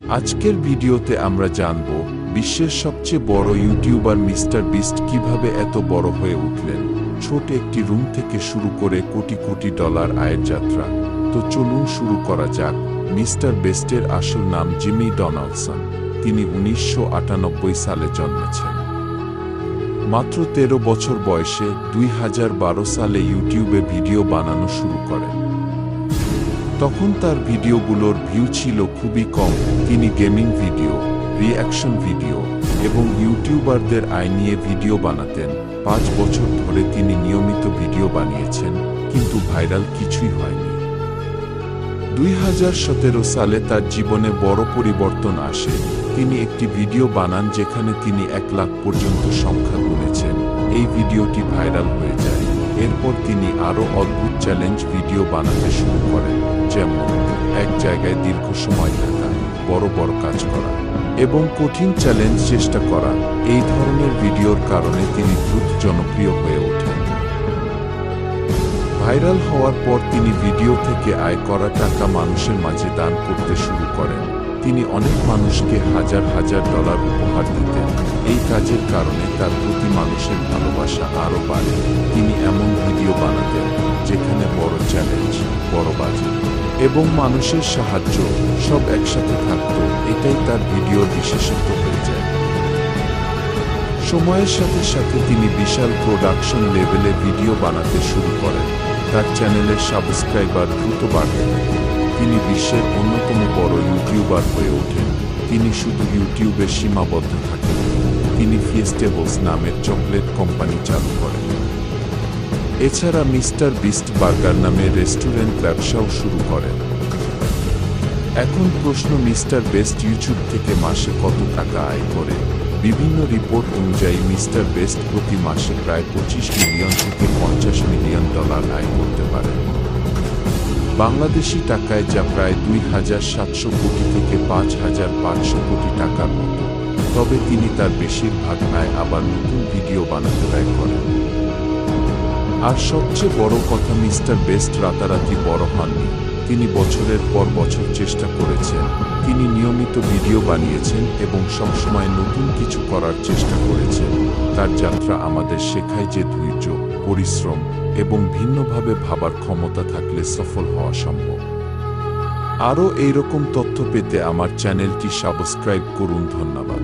আজকের ভিডিওতে আমরা জানব বিশ্বের সবচেয়ে বড় ইউটিউবার মিস্টার বিস্ট কিভাবে এত বড় হয়ে উঠলেন, ছোট একটি রুম থেকে শুরু করে কোটি কোটি ডলার আয়ের যাত্রা। তো চলুন শুরু করা যাক। মিস্টার বেস্টের আসল নাম জিমি ডোনাল্ডসন। তিনি 1998 সালে জন্মেছেন। মাত্র 13 বছর বয়সে 2012 সালে ইউটিউবে ভিডিও বানানো শুরু করেন। তখন তার ভিডিওগুলোর ভিউ ছিল খুবই কম। তিনি গেমিং ভিডিও, রিঅ্যাকশন ভিডিও এবং ইউটিউবারদের আয় নিয়ে ভিডিও বানাতেন। 5 বছর ধরে তিনি নিয়মিত ভিডিও বানিয়েছেন, কিন্তু ভাইরাল কিছুই হয়নি। 2017 সালে তার জীবনে বড় পরিবর্তন আসে। তিনি একটি ভিডিও বানান যেখানে তিনি 1 লাখ পর্যন্ত সংখ্যা গুনেছেন। এই ভিডিওটি ভাইরাল হয়ে যায়। এরপর তিনি আরও অদ্ভুত চ্যালেঞ্জ ভিডিও বানাতে শুরু করেন, যেমন এক জায়গায় দীর্ঘ সময় থাকা, বড় বড় কাজ করা এবং কঠিন চ্যালেঞ্জ চেষ্টা করা। এই ধরনের ভিডিওর কারণে তিনি দ্রুত জনপ্রিয় হয়ে ওঠেন। ভাইরাল হওয়ার পর তিনি ভিডিও থেকে আয় করা টাকা মানুষের মাঝে দান করতে শুরু করেন। তিনি অনেক মানুষকে হাজার হাজার ডলার উপহার দিতেন। এই কাজের কারণে তার প্রতি মানুষের ভালোবাসা আরও বাড়ে। তিনি এমন ভিডিও বানাতেন যেখানে বড় চ্যালেঞ্জ, বড় বাজেট এবং মানুষের সাহায্য সব একসাথে থাকত। এটাই তার ভিডিওর বিশেষত্ব হয়ে যায়। সময়ের সাথে সাথে তিনি বিশাল প্রোডাকশন লেভেলে ভিডিও বানাতে শুরু করেন। তার চ্যানেলের সাবস্ক্রাইবার দ্রুত বাড়তে থাকে। তিনি বিশ্বের অন্যতম বড় ইউটিউবার হয়ে ওঠেন। তিনি শুধু ইউটিউবে সীমাবদ্ধ থাকেন। তিনি ফিয়েস্টেবলস নামের চকলেট কোম্পানি চালু করেন। এছাড়া মিস্টার বিস্ট বার্গার নামে রেস্টুরেন্ট ব্যবসাও শুরু করেন। এখন প্রশ্ন, মিস্টার বেস্ট ইউটিউব থেকে মাসে কত টাকা আয় করে? বিভিন্ন রিপোর্ট অনুযায়ী মিস্টার বেস্ট প্রতি মাসে প্রায় 25 মিলিয়ন থেকে 50 মিলিয়ন ডলার আয় করতে পারেন। বাংলাদেশি টাকায় যা প্রায় 2700 কোটি থেকে 5500 কোটি টাকার মতো। তবে তিনি তার বেশিরভাগ আয় আবার নতুন ভিডিও বানাতে ব্যয় করেন। আর সবচেয়ে বড় কথা, মিস্টার বেস্ট রাতারাতি বড় হননি। তিনি বছরের পর বছর চেষ্টা করেছেন। তিনি নিয়মিত ভিডিও বানিয়েছেন এবং সবসময় নতুন কিছু করার চেষ্টা করেছেন। তার যাত্রা আমাদের শেখায় যে ধৈর্য, পরিশ্রম এবং ভিন্নভাবে ভাবার ক্ষমতা থাকলে সফল হওয়া সম্ভব। আরও এইরকম তথ্য পেতে আমার চ্যানেলটি সাবস্ক্রাইব করুন। ধন্যবাদ।